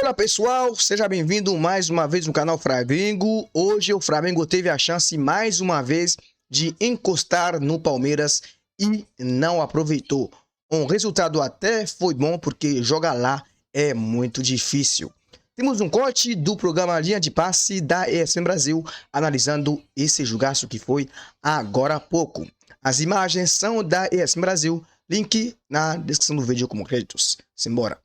Fala pessoal, seja bem-vindo mais uma vez no canal Flamengo. Hoje o Flamengo teve a chance mais uma vez de encostar no Palmeiras e não aproveitou. Um resultado até foi bom porque jogar lá é muito difícil. Temos um corte do programa Linha de Passe da ESPN Brasil analisando esse jogaço que foi agora há pouco. As imagens são da ESPN Brasil, link na descrição do vídeo como créditos. Simbora!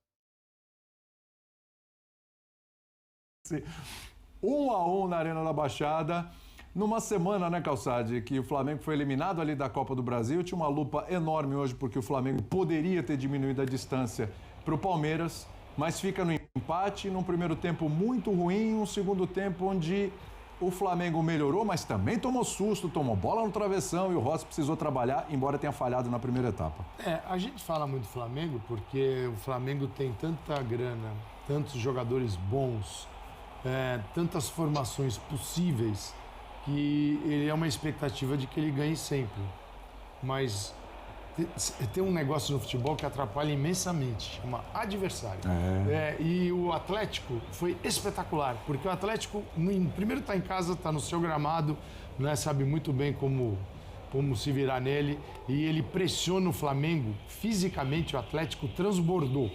1-1 na Arena da Baixada, numa semana, né, Calçade, que o Flamengo foi eliminado ali da Copa do Brasil. Tinha uma lupa enorme hoje porque o Flamengo poderia ter diminuído a distância para o Palmeiras, mas fica no empate, num primeiro tempo muito ruim, um segundo tempo onde o Flamengo melhorou, mas também tomou susto, tomou bola no travessão e o Rossi precisou trabalhar, embora tenha falhado na primeira etapa. A gente fala muito do Flamengo porque o Flamengo tem tanta grana, tantos jogadores bons, tantas formações possíveis, que ele é uma expectativa de que ele ganhe sempre. Mas tem um negócio no futebol que atrapalha imensamente, chama adversário. E o Atlético foi espetacular, porque o Atlético, primeiro está em casa, está no seu gramado, né, sabe muito bem como se virar nele, e ele pressiona o Flamengo. Fisicamente, o Atlético transbordou.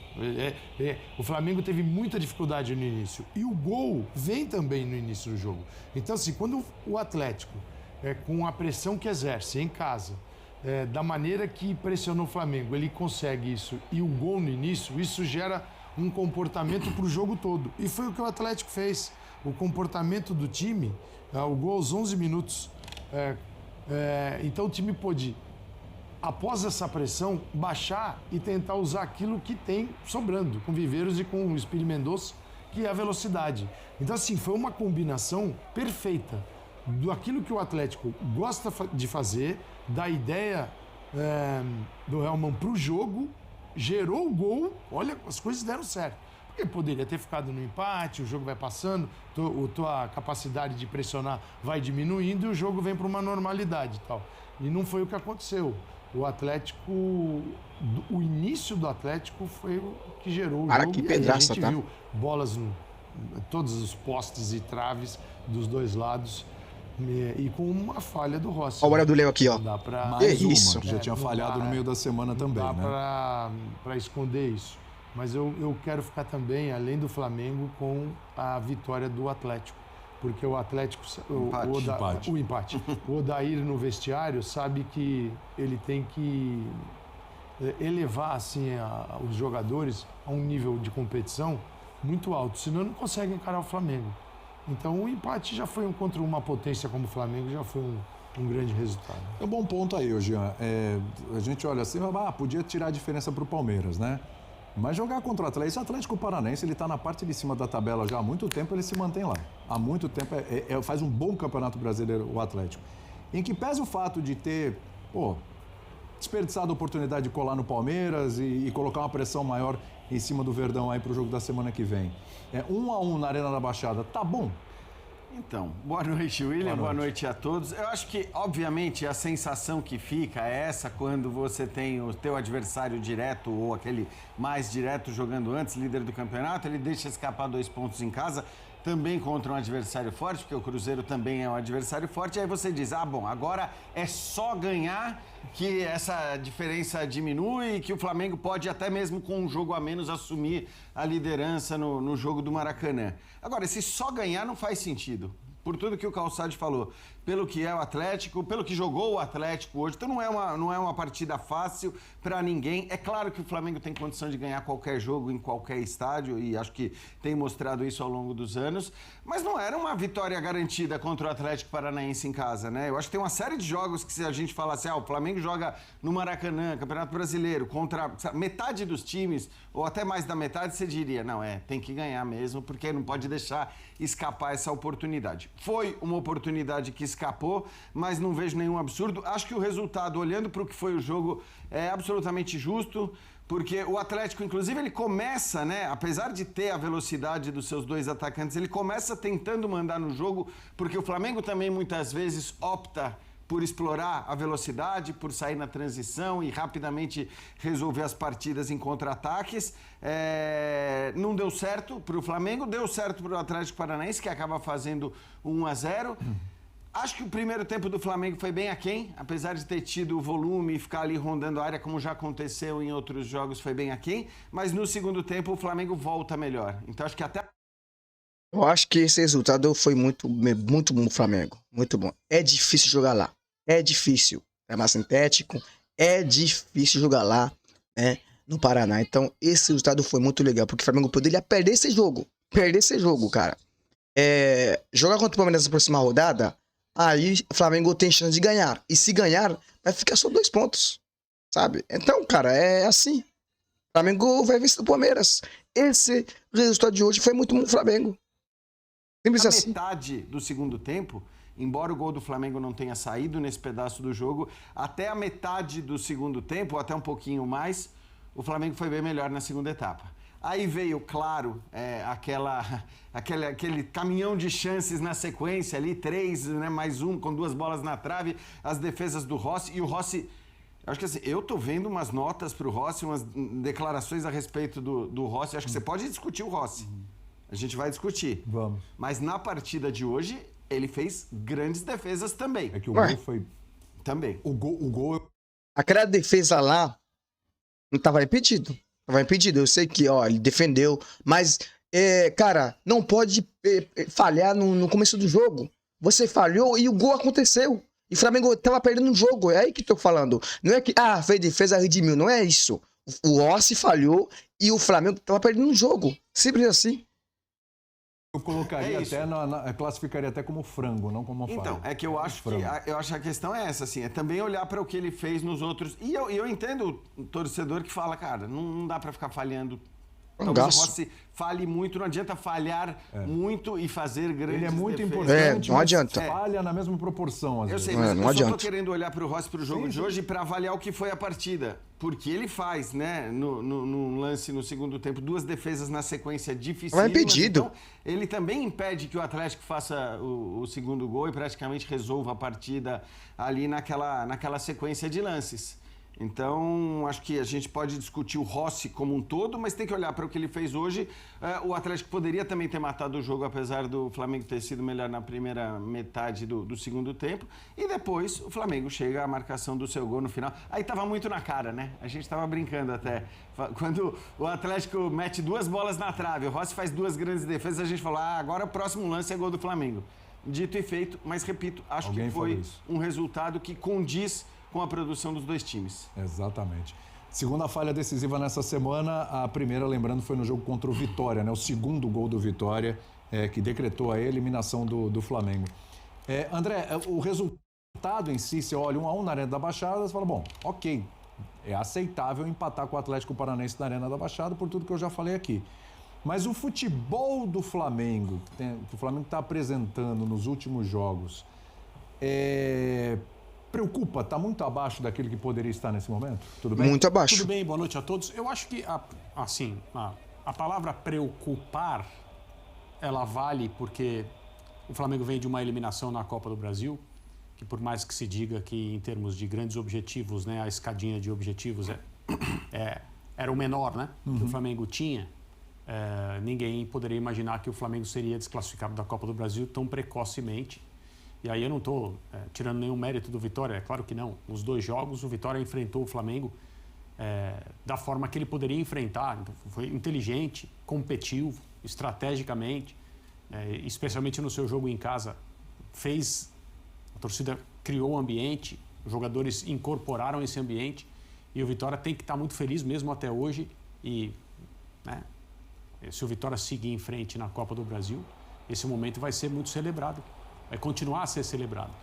O Flamengo teve muita dificuldade no início. E o gol vem também no início do jogo. Então, assim, quando o Atlético, com a pressão que exerce em casa, da maneira que pressionou o Flamengo, ele consegue isso, e o gol no início, isso gera um comportamento para o jogo todo. E foi o que o Atlético fez. O comportamento do time, o gol aos 11 minutos... então o time pôde, após essa pressão, baixar e tentar usar aquilo que tem sobrando, com Viveiros e com o Espírito Mendonça, que é a velocidade. Então, assim, foi uma combinação perfeita daquilo que o Atlético gosta de fazer, da ideia do Hellmann para o jogo, gerou o gol. Olha, as coisas deram certo. Porque poderia ter ficado no empate, o jogo vai passando, tua capacidade de pressionar vai diminuindo e o jogo vem para uma normalidade e tal. E não foi o que aconteceu. O Atlético, o início do Atlético foi o que gerou o jogo. Que pedraça, a gente viu bolas todos os postes e traves dos dois lados e com uma falha do Rossi. Olha o do Léo aqui, ó. Mais isso. Uma, que já tinha falhado no meio da semana também, né? Não dá para esconder isso. Mas eu quero ficar também, além do Flamengo, com a vitória do Atlético. Porque o Atlético... O empate. O Odair no vestiário sabe que ele tem que elevar assim, os jogadores a um nível de competição muito alto. Senão não consegue encarar o Flamengo. Então o empate já foi contra uma potência como o Flamengo, já foi um grande resultado. É um bom ponto aí, Jean. A gente olha assim, podia tirar a diferença para o Palmeiras, né? Mas jogar contra o Atlético, esse Atlético Paranaense, ele está na parte de cima da tabela já há muito tempo, ele se mantém lá. Há muito tempo, faz um bom campeonato brasileiro o Atlético. Em que pese o fato de ter, desperdiçado a oportunidade de colar no Palmeiras e colocar uma pressão maior em cima do Verdão aí para o jogo da semana que vem. 1-1 na Arena da Baixada, tá bom? Então, boa noite, William, boa noite a todos. Eu acho que, obviamente, a sensação que fica é essa quando você tem o teu adversário direto ou aquele mais direto jogando antes, líder do campeonato, ele deixa escapar 2 pontos em casa, também contra um adversário forte, porque o Cruzeiro também é um adversário forte, e aí você diz, agora é só ganhar que essa diferença diminui e que o Flamengo pode até mesmo com um jogo a menos assumir a liderança no jogo do Maracanã. Agora, esse só ganhar não faz sentido, por tudo que o Calçade falou, pelo que é o Atlético, pelo que jogou o Atlético hoje. Então não é uma partida fácil para ninguém. É claro que o Flamengo tem condição de ganhar qualquer jogo em qualquer estádio e acho que tem mostrado isso ao longo dos anos, mas não era uma vitória garantida contra o Atlético Paranaense em casa, né? Eu acho que tem uma série de jogos que se a gente falar assim, o Flamengo joga no Maracanã, Campeonato Brasileiro, contra metade dos times, ou até mais da metade, você diria, tem que ganhar mesmo, porque não pode deixar escapar essa oportunidade. Foi uma oportunidade que escapou, mas não vejo nenhum absurdo. Acho que o resultado, olhando para o que foi o jogo, é absolutamente justo, porque o Atlético, inclusive, ele começa, apesar de ter a velocidade dos seus 2 atacantes, ele começa tentando mandar no jogo, porque o Flamengo também muitas vezes opta por explorar a velocidade, por sair na transição e rapidamente resolver as partidas em contra-ataques. Não deu certo para o Flamengo, deu certo para o Atlético Paranaense, que acaba fazendo 1-0. Acho que o primeiro tempo do Flamengo foi bem aquém, apesar de ter tido o volume e ficar ali rondando a área, como já aconteceu em outros jogos, foi bem aquém. Mas no segundo tempo o Flamengo volta melhor. Então acho que até... Eu acho que esse resultado foi muito bom pro Flamengo. Muito bom. É difícil jogar lá. É difícil. É mais sintético. É difícil jogar lá, né, no Paraná. Então, esse resultado foi muito legal, porque o Flamengo poderia perder esse jogo. Perder esse jogo, cara. Jogar contra o Palmeiras na próxima rodada, aí o Flamengo tem chance de ganhar. E se ganhar, vai ficar só 2 pontos. Sabe? Então, cara, é assim. O Flamengo vai vencer o Palmeiras. Esse resultado de hoje foi muito bom pro Flamengo. Simples assim. Metade do segundo tempo, embora o gol do Flamengo não tenha saído nesse pedaço do jogo, até a metade do segundo tempo, ou até um pouquinho mais, o Flamengo foi bem melhor na segunda etapa. Aí veio, claro, aquele caminhão de chances na sequência ali, 3, né, mais um, com 2 bolas na trave, as defesas do Rossi, e o Rossi... Acho que assim, eu tô vendo umas notas pro Rossi, umas declarações a respeito do Rossi, acho que você pode discutir o Rossi. A gente vai discutir. Vamos. Mas na partida de hoje, ele fez grandes defesas também. É que o gol foi... Também. O gol... Aquela defesa lá não tava impedido. Tava impedido. Eu sei que, ó, ele defendeu, mas, cara, não pode falhar no começo do jogo. Você falhou e o gol aconteceu. E o Flamengo tava perdendo o jogo. É aí que tô falando. Não é que, fez defesa, redimiu. Não é isso. O Rossi falhou e o Flamengo tava perdendo o jogo. Simples assim. Eu colocaria classificaria até como frango, não como falha. Então, é que eu acho que a questão é essa, assim, é também olhar para o que ele fez nos outros. E eu entendo o torcedor que fala, cara, não dá para ficar falhando. Talvez o Rossi falhe muito, não adianta falhar muito e fazer grandes Ele é muito defesas. importante, não adianta. Falha na mesma proporção, às Eu vezes. sei, mas não eu só tô adianta. querendo olhar para o Rossi, para o jogo de hoje, para avaliar o que foi a partida. Porque ele faz, né, no lance no segundo tempo, 2 defesas na sequência difíceis. Vai impedido. Então, ele também impede que o Atlético faça o segundo gol e praticamente resolva a partida ali naquela sequência de lances. Então, acho que a gente pode discutir o Rossi como um todo, mas tem que olhar para o que ele fez hoje. O Atlético poderia também ter matado o jogo, apesar do Flamengo ter sido melhor na primeira metade do segundo tempo. E depois o Flamengo chega à marcação do seu gol no final. Aí estava muito na cara, né? A gente estava brincando até. Quando o Atlético mete 2 bolas na trave, o Rossi faz 2 grandes defesas, a gente falou, agora o próximo lance é gol do Flamengo. Dito e feito, mas repito, acho que foi um resultado que condiz com a produção dos 2 times. Exatamente. Segunda falha decisiva nessa semana, a primeira, lembrando, foi no jogo contra o Vitória, né? O segundo gol do Vitória, que decretou a eliminação do Flamengo. André, o resultado em si, você olha 1-1 na Arena da Baixada, você fala, bom, ok, é aceitável empatar com o Atlético Paranaense na Arena da Baixada, por tudo que eu já falei aqui. Mas o futebol do Flamengo, que o Flamengo está apresentando nos últimos jogos, preocupa? Está muito abaixo daquilo que poderia estar nesse momento? Tudo bem? Muito abaixo. Tudo bem, boa noite a todos. Eu acho que, a palavra preocupar, ela vale porque o Flamengo vem de uma eliminação na Copa do Brasil, que por mais que se diga que em termos de grandes objetivos, né, a escadinha de objetivos era o menor, né, que o Flamengo tinha, ninguém poderia imaginar que o Flamengo seria desclassificado da Copa do Brasil tão precocemente. E aí eu não estou tirando nenhum mérito do Vitória, é claro que não. Nos 2 jogos, o Vitória enfrentou o Flamengo da forma que ele poderia enfrentar. Então, foi inteligente, competiu estrategicamente, especialmente no seu jogo em casa. A torcida criou o ambiente, os jogadores incorporaram esse ambiente e o Vitória tem que estar muito feliz mesmo até hoje. E se o Vitória seguir em frente na Copa do Brasil, esse momento vai ser muito celebrado. Vai continuar a ser celebrado.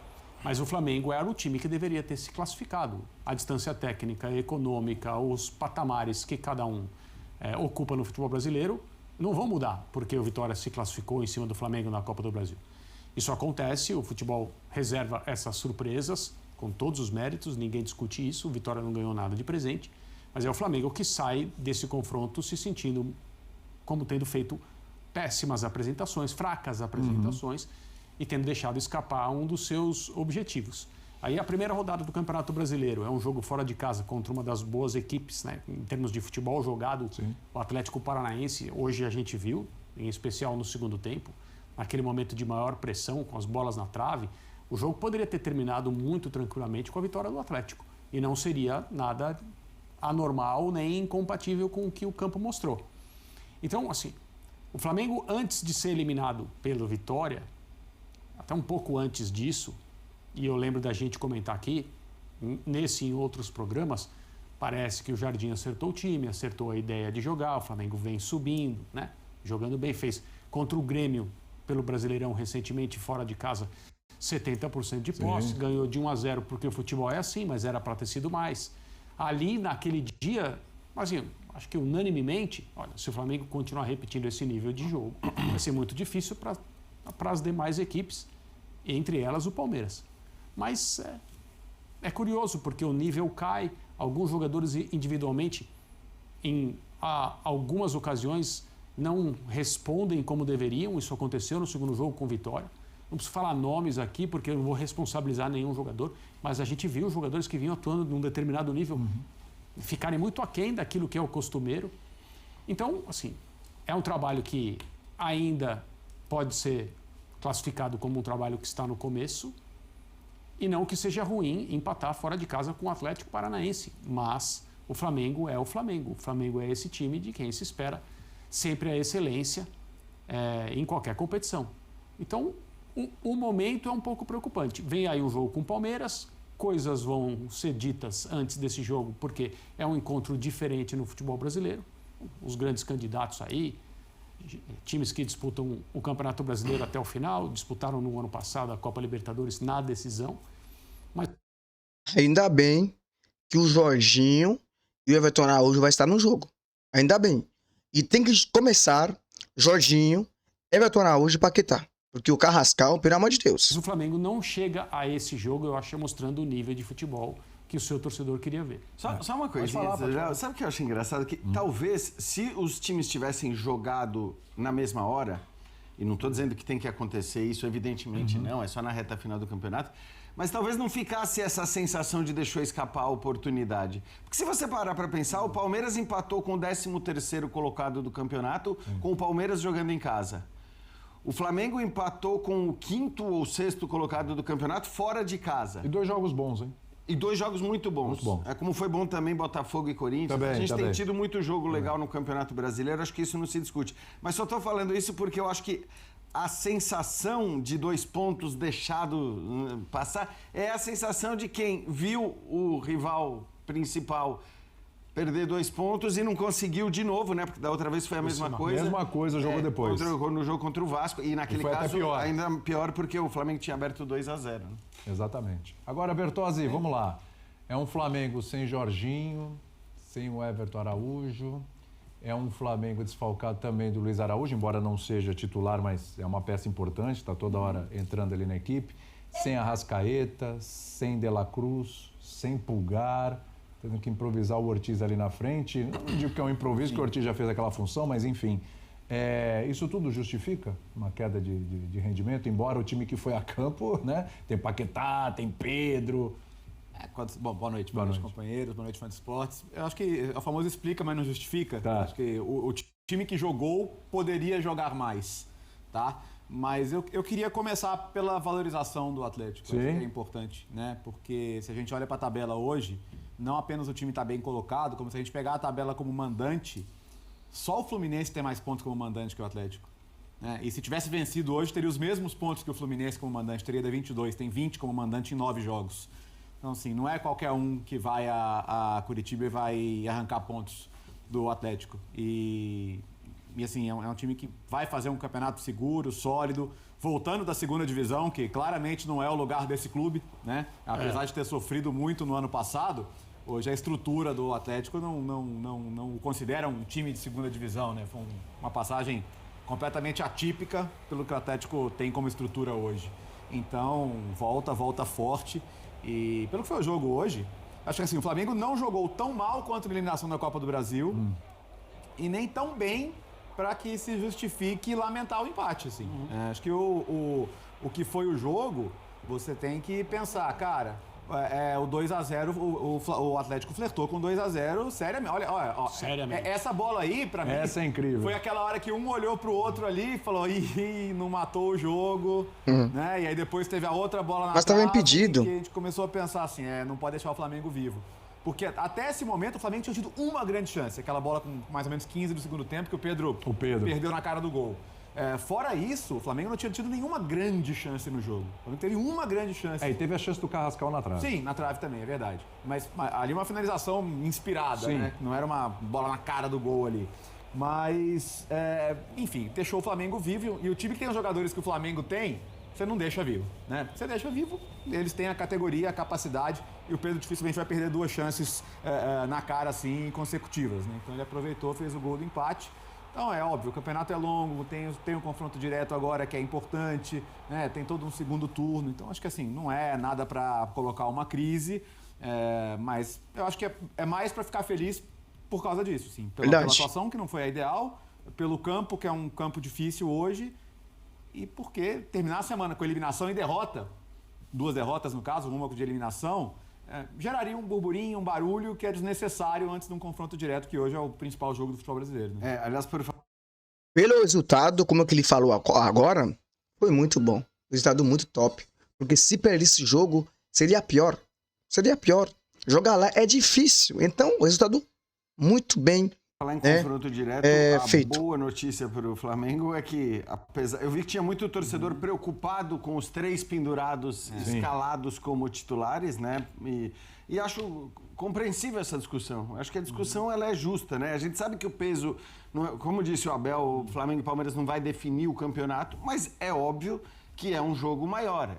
Mas o Flamengo era o time que deveria ter se classificado. A distância técnica, econômica, os patamares que cada um ocupa no futebol brasileiro não vão mudar, porque o Vitória se classificou em cima do Flamengo na Copa do Brasil. Isso acontece, o futebol reserva essas surpresas, com todos os méritos, ninguém discute isso, o Vitória não ganhou nada de presente, mas é o Flamengo que sai desse confronto se sentindo como tendo feito péssimas apresentações, fracas apresentações, e tendo deixado escapar um dos seus objetivos. Aí a primeira rodada do Campeonato Brasileiro é um jogo fora de casa contra uma das boas equipes, né? Em termos de futebol jogado, sim, o Atlético Paranaense, hoje a gente viu, em especial no segundo tempo, naquele momento de maior pressão, com as bolas na trave, o jogo poderia ter terminado muito tranquilamente com a vitória do Atlético. E não seria nada anormal nem incompatível com o que o campo mostrou. Então, assim, o Flamengo, antes de ser eliminado pelo Vitória, até um pouco antes disso, e eu lembro da gente comentar aqui, nesse e em outros programas, parece que o Jardim acertou o time, acertou a ideia de jogar, o Flamengo vem subindo, né? Jogando bem, fez contra o Grêmio, pelo Brasileirão, recentemente, fora de casa, 70% de posse, sim, ganhou de 1-0, porque o futebol é assim, mas era para ter sido mais. Ali, naquele dia, assim, acho que unanimemente, olha, se o Flamengo continuar repetindo esse nível de jogo, vai ser muito difícil para as demais equipes, entre elas o Palmeiras. Mas é curioso, porque o nível cai, alguns jogadores individualmente, em algumas ocasiões, não respondem como deveriam. Isso aconteceu no segundo jogo com Vitória. Não preciso falar nomes aqui, porque eu não vou responsabilizar nenhum jogador, mas a gente viu jogadores que vinham atuando num determinado nível ficarem muito aquém daquilo que é o costumeiro. Então, assim, é um trabalho que ainda pode ser classificado como um trabalho que está no começo, e não que seja ruim empatar fora de casa com o Atlético Paranaense, mas o Flamengo é o Flamengo. O Flamengo é esse time de quem se espera sempre a excelência em qualquer competição. Então, o momento é um pouco preocupante. Vem aí o jogo com o Palmeiras, coisas vão ser ditas antes desse jogo, porque é um encontro diferente no futebol brasileiro. Os grandes candidatos aí, times que disputam o Campeonato Brasileiro até o final, disputaram no ano passado a Copa Libertadores na decisão. Mas ainda bem que o Jorginho e o Everton Araújo vai estar no jogo. Ainda bem. E tem que começar Jorginho, Everton Araújo e Paquetá. Porque o Carrascal, pelo amor de Deus. O Flamengo não chega a esse jogo, eu acho, mostrando o nível de futebol que o seu torcedor queria ver. Só uma coisa, sabe o que eu acho engraçado? Que talvez, se os times tivessem jogado na mesma hora, e não estou dizendo que tem que acontecer isso, evidentemente não, é só na reta final do campeonato, mas talvez não ficasse essa sensação de deixou escapar a oportunidade. Porque se você parar para pensar, o Palmeiras empatou com o 13º colocado do campeonato, com o Palmeiras jogando em casa. O Flamengo empatou com o 5º ou 6º colocado do campeonato fora de casa. E 2 jogos bons, hein? E 2 jogos muito bons. Muito bom. É como foi bom também Botafogo e Corinthians. Também, a gente tem tido muito jogo legal no Campeonato Brasileiro, acho que isso não se discute. Mas só estou falando isso porque eu acho que a sensação de 2 pontos deixado passar é a sensação de quem viu o rival principal perder 2 pontos e não conseguiu de novo, né? Porque da outra vez foi a mesma coisa. Mesma coisa, jogou depois. No jogo contra o Vasco. E naquele caso, ainda pior, porque o Flamengo tinha aberto 2-0. Né? Exatamente. Agora, Bertozzi, vamos lá. É um Flamengo sem Jorginho, sem o Everton Araújo. É um Flamengo desfalcado também do Luiz Araújo, embora não seja titular, mas é uma peça importante, está toda hora entrando ali na equipe. Sem Arrascaeta, sem De La Cruz, sem Pulgar. Tendo que improvisar o Ortiz ali na frente. Não digo que é um improviso, porque o Ortiz já fez aquela função, mas enfim. Isso tudo justifica uma queda de rendimento, embora o time que foi a campo, né? Tem Paquetá, tem Pedro. Bom, boa noite, companheiros, boa noite, fã de esportes. Eu acho que o famoso explica, mas não justifica. Tá. Acho que o time que jogou poderia jogar mais, tá? Mas eu queria começar pela valorização do Atlético. Sim. Acho que é importante, né? Porque se a gente olha para a tabela hoje, não apenas o time está bem colocado, como se a gente pegar a tabela como mandante, só o Fluminense tem mais pontos como mandante que o Atlético. Né? E se tivesse vencido hoje, teria os mesmos pontos que o Fluminense como mandante, teria 22, tem 20 como mandante em 9 jogos. Então, assim, não é qualquer um que vai a Curitiba e vai arrancar pontos do Atlético. E assim, é um time que vai fazer um campeonato seguro, sólido, voltando da segunda divisão, que claramente não é o lugar desse clube, né? Apesar de ter sofrido muito no ano passado, hoje a estrutura do Atlético não considera um time de segunda divisão, né? Foi uma passagem completamente atípica pelo que o Atlético tem como estrutura hoje. Então, volta forte. E pelo que foi o jogo hoje, acho que assim, o Flamengo não jogou tão mal quanto na eliminação da Copa do Brasil e nem tão bem para que se justifique lamentar o empate, assim. Acho que o que foi o jogo, você tem que pensar, cara, o 2-0, o Atlético flertou com 2-0, seriamente. Olha, seriamente. Essa bola aí, pra mim, essa é incrível. Foi aquela hora que um olhou pro outro ali e falou, ih, não matou o jogo, né? E aí depois teve a outra bola na Mas tava trave, impedido. que a gente começou a pensar assim, não pode deixar o Flamengo vivo. Porque até esse momento o Flamengo tinha tido uma grande chance, aquela bola com mais ou menos 15 do segundo tempo que o Pedro perdeu na cara do gol. Fora isso, o Flamengo não tinha tido nenhuma grande chance no jogo. O Flamengo teve uma grande chance. E teve a chance do Carrascal na trave. Sim, na trave também, é verdade. Mas ali uma finalização inspirada, Sim. né? Não era uma bola na cara do gol ali. Mas, enfim, deixou o Flamengo vivo. E o time que tem os jogadores que o Flamengo tem, você não deixa vivo, né? Você deixa vivo, eles têm a categoria, a capacidade. E o Pedro dificilmente vai perder 2 chances na cara, assim, consecutivas, né? Então ele aproveitou, fez o gol do empate. Então é óbvio, o campeonato é longo, tem um confronto direto agora que é importante, né? Tem todo um segundo turno, então acho que assim, não é nada para colocar uma crise, mas eu acho que é mais para ficar feliz por causa disso, sim. Pela atuação que não foi a ideal, pelo campo, que é um campo difícil hoje, e porque terminar a semana com eliminação e derrota, 2 derrotas no caso, uma de eliminação, geraria um burburinho, um barulho que é desnecessário antes de um confronto direto, que hoje é o principal jogo do futebol brasileiro. Né? Aliás, Pelo resultado, como é que ele falou agora, foi muito bom. Resultado muito top. Porque se perder esse jogo, seria pior. Seria pior. Jogar lá é difícil. Então, o resultado muito bem falar em confronto direto, a feito. boa notícia para o Flamengo é que, eu vi que tinha muito torcedor preocupado com os 3 pendurados escalados como titulares, né? E acho compreensível essa discussão. Acho que a discussão ela é justa, né? A gente sabe que o peso, como disse o Abel, o Flamengo e Palmeiras não vai definir o campeonato, mas é óbvio que é um jogo maior.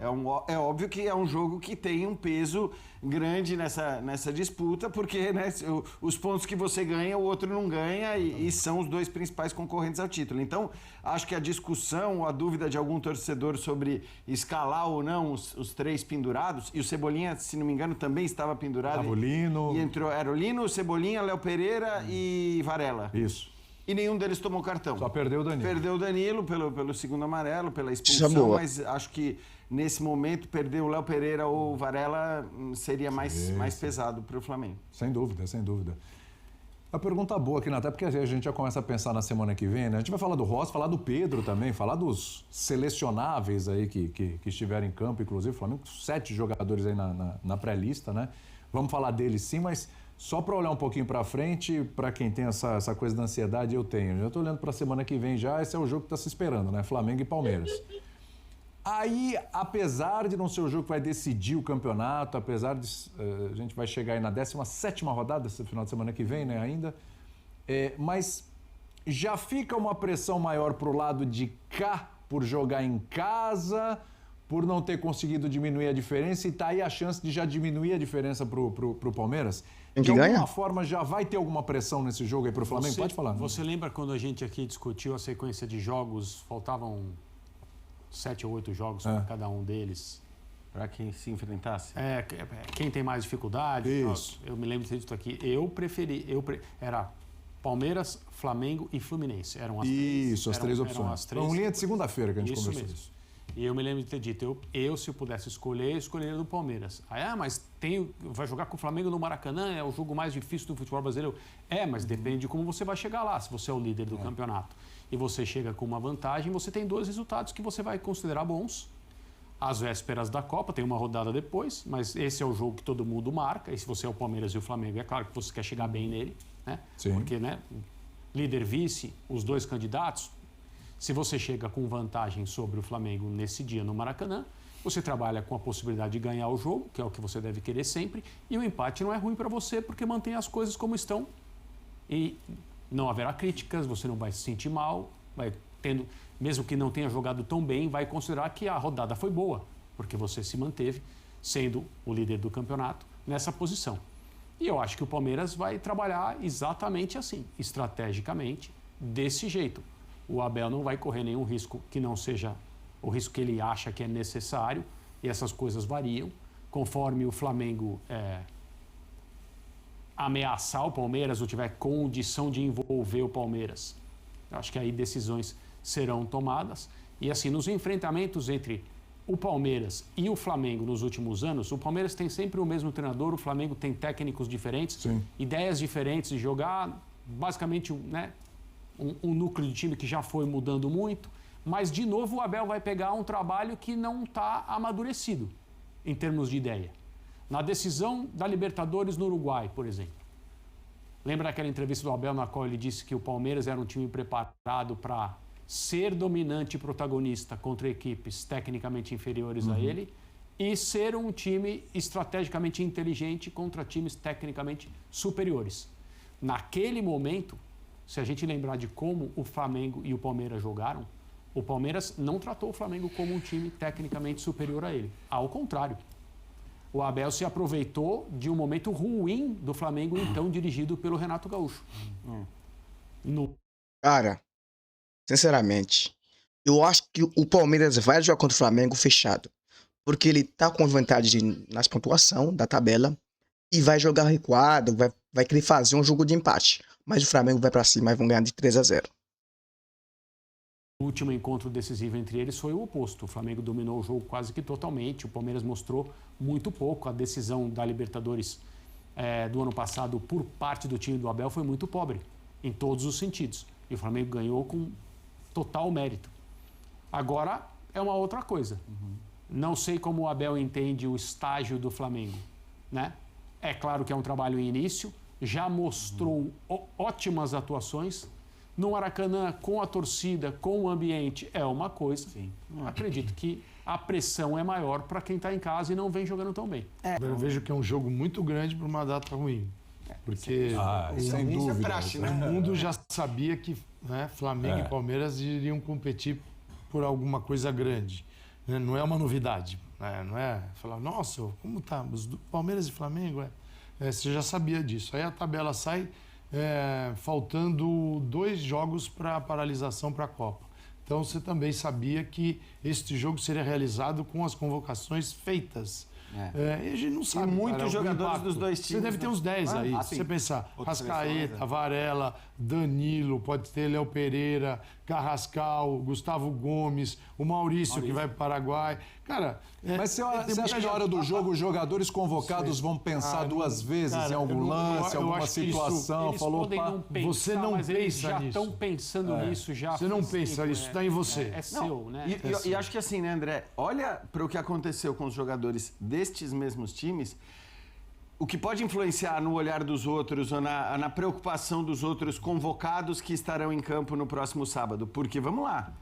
É óbvio que é um jogo que tem um peso grande nessa disputa, porque né, os pontos que você ganha, o outro não ganha e são os 2 principais concorrentes ao título. Então, acho que a discussão, a dúvida de algum torcedor sobre escalar ou não os 3 pendurados, e o Cebolinha, se não me engano, também estava pendurado. O Lino. E entrou, era o Lino, Cebolinha, Léo Pereira e Varela. Isso. E nenhum deles tomou cartão. Só perdeu o Danilo. Perdeu o Danilo pelo segundo amarelo, pela expulsão, mas acho que nesse momento perder o Léo Pereira ou o Varela seria mais pesado para o Flamengo. Sem dúvida, sem dúvida. A pergunta boa aqui, até porque a gente já começa a pensar na semana que vem, né? A gente vai falar do Rossi, falar do Pedro também, falar dos selecionáveis aí que estiveram em campo, inclusive o Flamengo, 7 jogadores aí na pré-lista, né? Vamos falar deles sim, mas só para olhar um pouquinho para frente, para quem tem essa coisa da ansiedade, eu tenho. Já estou olhando para a semana que vem já, esse é o jogo que está se esperando, né? Flamengo e Palmeiras. Aí, apesar de não ser o jogo que vai decidir o campeonato, apesar de a gente vai chegar aí na 17ª rodada, esse final de semana que vem, né, ainda, mas já fica uma pressão maior pro lado de cá, por jogar em casa, por não ter conseguido diminuir a diferença, e tá aí a chance de já diminuir a diferença pro Palmeiras. De alguma forma já vai ter alguma pressão nesse jogo aí pro Flamengo? Pode falar. Você lembra quando a gente aqui discutiu a sequência de jogos, faltavam 7 ou 8 jogos para cada um deles? Para quem se enfrentasse? Quem tem mais dificuldade. Isso. Eu me lembro de ter dito aqui. Era Palmeiras, Flamengo e Fluminense. Eram as as 3 opções. Foi uma linha de segunda-feira que a gente conversou isso. E eu me lembro de ter dito, se eu pudesse escolher, escolheria do Palmeiras. Mas vai jogar com o Flamengo no Maracanã, é o jogo mais difícil do futebol brasileiro. Mas depende de como você vai chegar lá. Se você é o líder do campeonato e você chega com uma vantagem, você tem 2 resultados que você vai considerar bons. Às vésperas da Copa, tem uma rodada depois, mas esse é o jogo que todo mundo marca. E se você é o Palmeiras e o Flamengo, é claro que você quer chegar bem nele, né? Sim. Porque, né, líder, vice, os 2 candidatos. Se você chega com vantagem sobre o Flamengo nesse dia no Maracanã, você trabalha com a possibilidade de ganhar o jogo, que é o que você deve querer sempre, e o empate não é ruim para você porque mantém as coisas como estão e não haverá críticas, você não vai se sentir mal, mesmo que não tenha jogado tão bem, vai considerar que a rodada foi boa, porque você se manteve sendo o líder do campeonato nessa posição. E eu acho que o Palmeiras vai trabalhar exatamente assim, estrategicamente, desse jeito. O Abel não vai correr nenhum risco que não seja o risco que ele acha que é necessário, e essas coisas variam. Conforme o Flamengo ameaçar o Palmeiras ou tiver condição de envolver o Palmeiras, eu acho que aí decisões serão tomadas. E assim, nos enfrentamentos entre o Palmeiras e o Flamengo nos últimos anos, o Palmeiras tem sempre o mesmo treinador, o Flamengo tem técnicos diferentes, ideias diferentes de jogar, basicamente, né, um núcleo de time que já foi mudando muito, mas, de novo, o Abel vai pegar um trabalho que não está amadurecido em termos de ideia. Na decisão da Libertadores no Uruguai, por exemplo. Lembra daquela entrevista do Abel na qual ele disse que o Palmeiras era um time preparado para ser dominante e protagonista contra equipes tecnicamente inferiores a ele e ser um time estrategicamente inteligente contra times tecnicamente superiores. Naquele momento, se a gente lembrar de como o Flamengo e o Palmeiras jogaram, o Palmeiras não tratou o Flamengo como um time tecnicamente superior a ele. Ao contrário. O Abel se aproveitou de um momento ruim do Flamengo, então dirigido pelo Renato Gaúcho. Cara, sinceramente, eu acho que o Palmeiras vai jogar contra o Flamengo fechado. Porque ele tá com vantagem nas pontuação da tabela e vai jogar recuado, vai querer fazer um jogo de empate. Mas o Flamengo vai pra cima e vão ganhar de 3-0. O último encontro decisivo entre eles foi o oposto. O Flamengo dominou o jogo quase que totalmente. O Palmeiras mostrou muito pouco. A decisão da Libertadores do ano passado por parte do time do Abel foi muito pobre, em todos os sentidos. E o Flamengo ganhou com total mérito. Agora é uma outra coisa. Não sei como o Abel entende o estágio do Flamengo, né? É claro que é um trabalho em início. Já mostrou ótimas atuações. No Maracanã, com a torcida, com o ambiente, é uma coisa. Acredito que a pressão é maior para quem está em casa e não vem jogando tão bem. Eu vejo que é um jogo muito grande para uma data ruim. Porque sem dúvida. O mundo já sabia que, né, Flamengo e Palmeiras iriam competir por alguma coisa grande. Né? Não é uma novidade. Né? Não é falar, nossa, como tá? Palmeiras e Flamengo, você já sabia disso. Aí a tabela sai faltando 2 jogos para a paralisação para a Copa. Então você também sabia que este jogo seria realizado com as convocações feitas. E a gente não sabe. E muitos jogadores dos dois times. Você deve ter uns 10 aí. Se você pensar, Rascaeta, Varela, Danilo, pode ter Léo Pereira, Carrascal, Gustavo Gomes, o Maurício. Que vai para o Paraguai. Cara, mas você acha que na hora do jogo os jogadores convocados vão pensar 2 vezes em algum lance, alguma situação? Eles podem não pensar, você não mas eles pensa já nisso. estão pensando nisso já. Você não pensa, isso está em você. É seu, né? E acho que assim, né, André? Olha para o que aconteceu com os jogadores destes mesmos times. O que pode influenciar no olhar dos outros ou na preocupação dos outros convocados que estarão em campo no próximo sábado. Porque, vamos lá,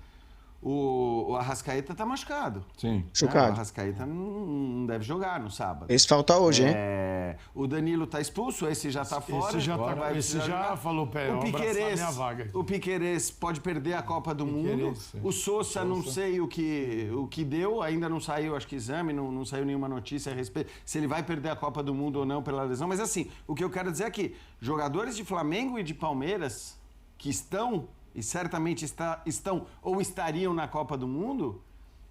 o Arrascaeta está machucado. Sim. Chocado. O Arrascaeta não deve jogar no sábado. Esse falta hoje, hein? O Danilo está expulso, esse já está fora. Esse já falou, minha vaga. O Piquerez pode perder a Copa do Mundo. O Sousa, não sei o que deu, ainda não saiu, acho que exame, não saiu nenhuma notícia a respeito se ele vai perder a Copa do Mundo ou não pela lesão. Mas assim, o que eu quero dizer é que jogadores de Flamengo e de Palmeiras que estão e certamente estão ou estariam na Copa do Mundo,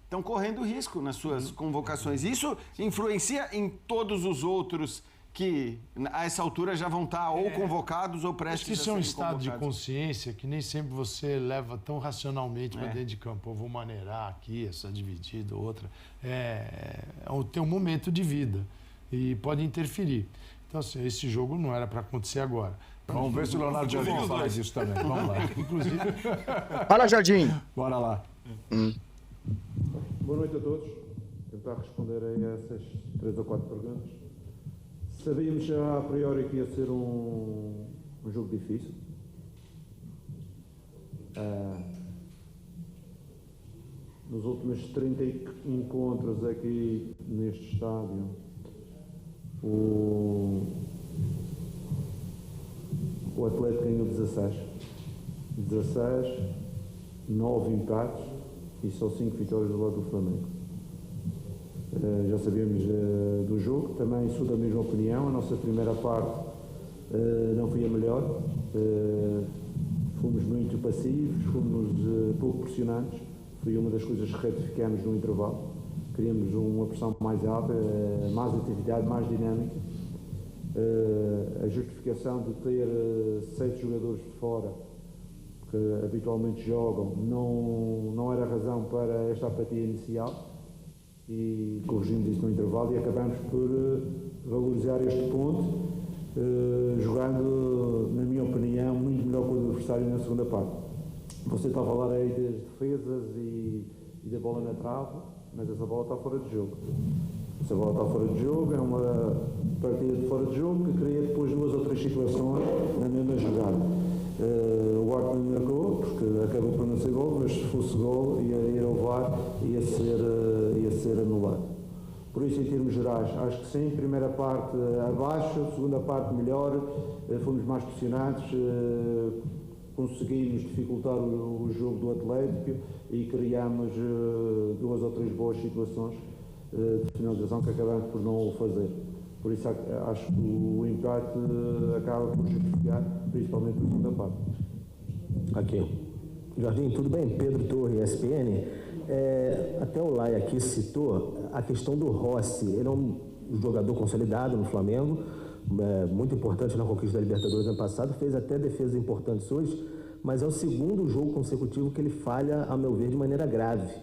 estão correndo risco nas suas convocações. Isso influencia em todos os outros que, a essa altura, já vão estar ou convocados ou prestes a serem convocados. Isso é um estado de consciência que nem sempre você leva tão racionalmente para dentro de campo. Eu vou maneirar aqui, essa dividida, outra. Tem um momento de vida e pode interferir. Então, assim, esse jogo não era para acontecer agora. Vamos ver se o Leonardo Jardim fala disso também. Vamos lá. Inclusive. Fala, Jardim. Bora lá. Boa noite a todos. Tentar responder a essas 3 ou 4 perguntas. Sabíamos já a priori que ia ser um jogo difícil. Nos últimos 30 encontros aqui neste estádio, o Atlético ganhou 16, 9 empates e só 5 vitórias do lado do Flamengo. Já sabíamos do jogo, também sou da mesma opinião. A nossa primeira parte não foi a melhor, fomos muito passivos, fomos pouco pressionantes. Foi uma das coisas que retificamos no intervalo. Queríamos uma pressão mais alta, mais atividade, mais dinâmica. A justificação de ter 7 jogadores de fora que habitualmente jogam não era razão para esta apatia inicial. e corrigimos isso no intervalo e acabamos por valorizar este ponto, jogando, na minha opinião, muito melhor que o adversário na segunda parte. Você está a falar aí das defesas e da bola na trave, mas essa bola está fora de jogo. Essa bola está fora de jogo, é uma partida de fora de jogo que cria depois 2 ou 3 situações na mesma jogada. O Arte não marcou, porque acabou por não ser gol, mas se fosse gol ia ir ao VAR e ia ser anulado. Por isso, em termos gerais, acho que sim, primeira parte abaixo, segunda parte melhor, fomos mais pressionados, conseguimos dificultar o jogo do Atlético e criámos 2 ou 3 boas situações de finalização que acabamos por não o fazer. Por isso acho que o empate acaba por justificar, principalmente na segunda parte. Aqui. Jorginho, tudo bem? Pedro Torre, ESPN. Até o Lai aqui citou a questão do Rossi. Ele é um jogador consolidado no Flamengo, muito importante na conquista da Libertadores ano passado, fez até defesas importantes hoje, mas é o segundo jogo consecutivo que ele falha, a meu ver, de maneira grave.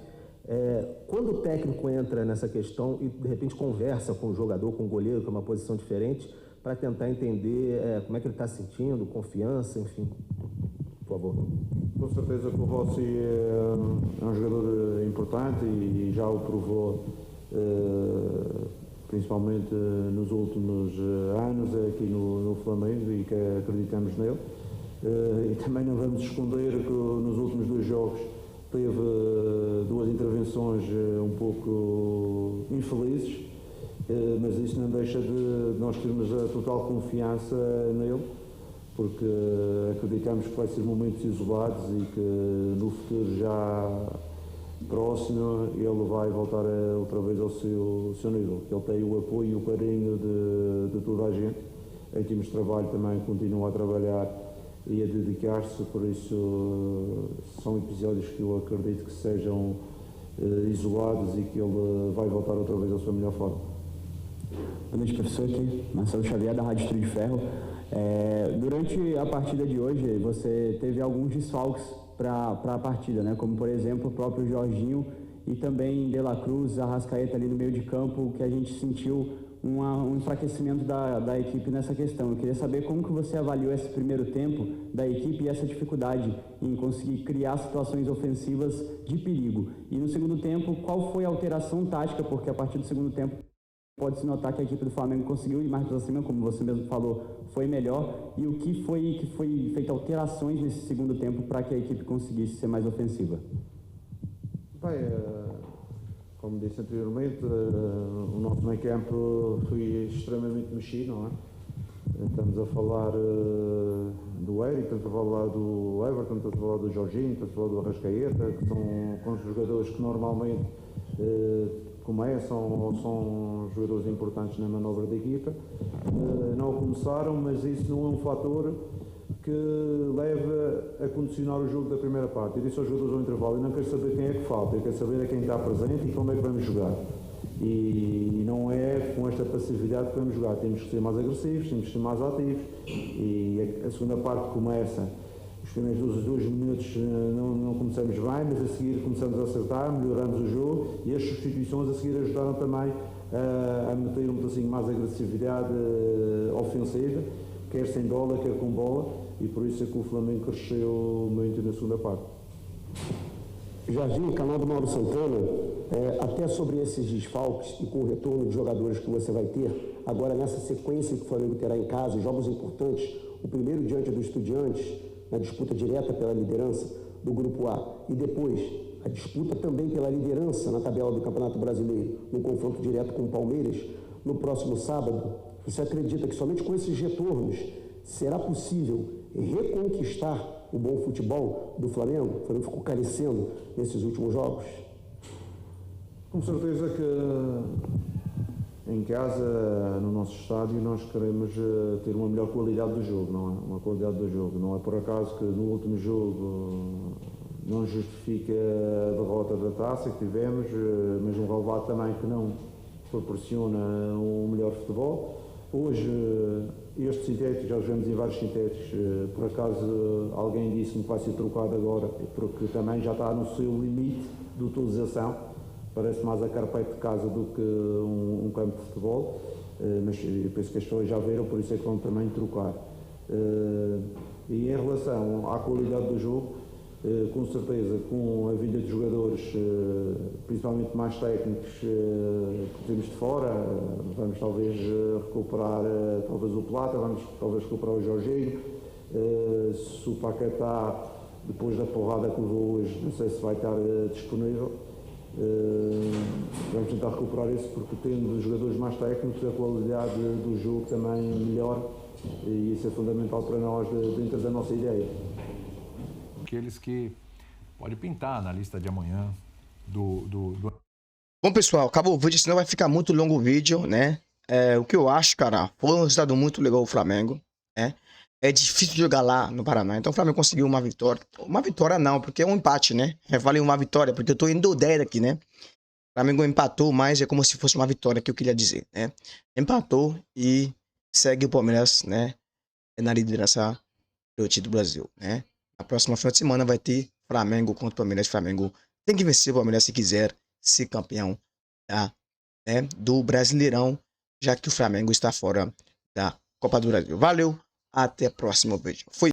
Quando o técnico entra nessa questão e de repente conversa com o jogador, com o goleiro, que é uma posição diferente, para tentar entender como é que ele está sentindo, confiança, enfim, por favor. Com certeza que o Rossi é um jogador importante e já o provou, principalmente nos últimos anos aqui no Flamengo, e que acreditamos nele. E também não vamos esconder que nos últimos 2 jogos teve 2 intervenções um pouco infelizes, mas isso não deixa de nós termos a total confiança nele, porque acreditamos que vai ser momentos isolados e que no futuro já próximo ele vai voltar outra vez ao seu nível. Ele tem o apoio e o carinho de toda a gente. Em termos de trabalho também continua a trabalhar e a dedicar-se, por isso são episódios que eu acredito que sejam isolados e que ele vai voltar outra vez à sua melhor forma. Boa noite, professor, aqui Marcelo Xavier, da Rádio Estúdio de Ferro. Durante a partida de hoje, você teve alguns desfalques para a partida, né? Como, por exemplo, o próprio Jorginho e também De La Cruz, Arrascaeta ali no meio de campo, que a gente sentiu um enfraquecimento da equipe nessa questão. Eu queria saber como que você avaliou esse primeiro tempo da equipe e essa dificuldade em conseguir criar situações ofensivas de perigo. E no segundo tempo, qual foi a alteração tática, porque a partir do segundo tempo pode-se notar que a equipe do Flamengo conseguiu ir mais para cima, como você mesmo falou, foi melhor. E o que foi feito alterações nesse segundo tempo para que a equipe conseguisse ser mais ofensiva? Bem, como disse anteriormente, o nosso meio campo foi extremamente mexido, não é? Estamos a falar do Eric, estamos a falar do Everton, estamos a falar do Jorginho, estamos a falar do Arrascaeta, que são os jogadores que normalmente começam ou são jogadores importantes na manobra da equipa. Não começaram, mas isso não é um fator que leva a condicionar o jogo da primeira parte. Eu disse aos jogadores ao intervalo: eu não quero saber quem é que falta, eu quero saber quem está presente e como é que vamos jogar. E não é com esta passividade que vamos jogar. Temos que ser mais agressivos, temos que ser mais ativos. E a segunda parte começa. Os primeiros 2 minutos não começamos bem, mas a seguir começamos a acertar, melhoramos o jogo e as substituições a seguir ajudaram também a meter um pedacinho mais de agressividade ofensiva, quer sem bola, quer com bola, e por isso é que o Flamengo cresceu muito na segunda parte. Jorginho, canal do Mauro Santana, até sobre esses desfalques e com o retorno de jogadores que você vai ter, agora nessa sequência que o Flamengo terá em casa, jogos importantes, o primeiro diante do Estudiantes, na disputa direta pela liderança do Grupo A, e depois a disputa também pela liderança na tabela do Campeonato Brasileiro, no confronto direto com o Palmeiras, no próximo sábado. Você acredita que somente com esses retornos será possível reconquistar o bom futebol do Flamengo? O Flamengo ficou carecendo nesses últimos jogos? Com certeza que em casa, no nosso estádio, nós queremos ter uma melhor qualidade do jogo, não é? Uma qualidade do jogo. Não é por acaso que no último jogo não justifica a derrota da taça que tivemos, mas um relevado também que não proporciona um melhor futebol. Hoje, este sintético, já jogamos em vários sintéticos, por acaso alguém disse-me que vai ser trocado agora, porque também já está no seu limite de utilização. parece mais a carpete de casa do que um campo de futebol, mas eu penso que as pessoas já viram, por isso é que vão também trocar. E em relação à qualidade do jogo, com certeza, com a vinda de jogadores, principalmente mais técnicos, que temos de fora, vamos talvez recuperar talvez o Plata, vamos talvez recuperar o Jorginho. Se o Paquetá, depois da porrada que levou hoje, não sei se vai estar disponível. Vamos tentar recuperar isso, porque tendo os jogadores mais técnicos, a qualidade do jogo também melhor, e isso é fundamental para nós dentro da nossa ideia. Aqueles que pode pintar na lista de amanhã do... Bom, pessoal, acabou o vídeo, senão vai ficar muito longo o vídeo, né? O que eu acho, cara, foi um resultado muito legal o Flamengo, né? É difícil jogar lá no Paraná, então o Flamengo conseguiu uma vitória. Uma vitória não, porque é um empate, né? Eu falei uma vitória, porque eu tô indo 10 aqui, né? O Flamengo empatou, mas é como se fosse uma vitória que eu queria dizer, né? Empatou e segue o Palmeiras, né? Na liderança do título do Brasil, né? Na próxima final de semana vai ter Flamengo contra o Palmeiras. Flamengo tem que vencer o Palmeiras se quiser ser campeão do Brasileirão, já que o Flamengo está fora da Copa do Brasil. Valeu, até o próximo vídeo. Fui.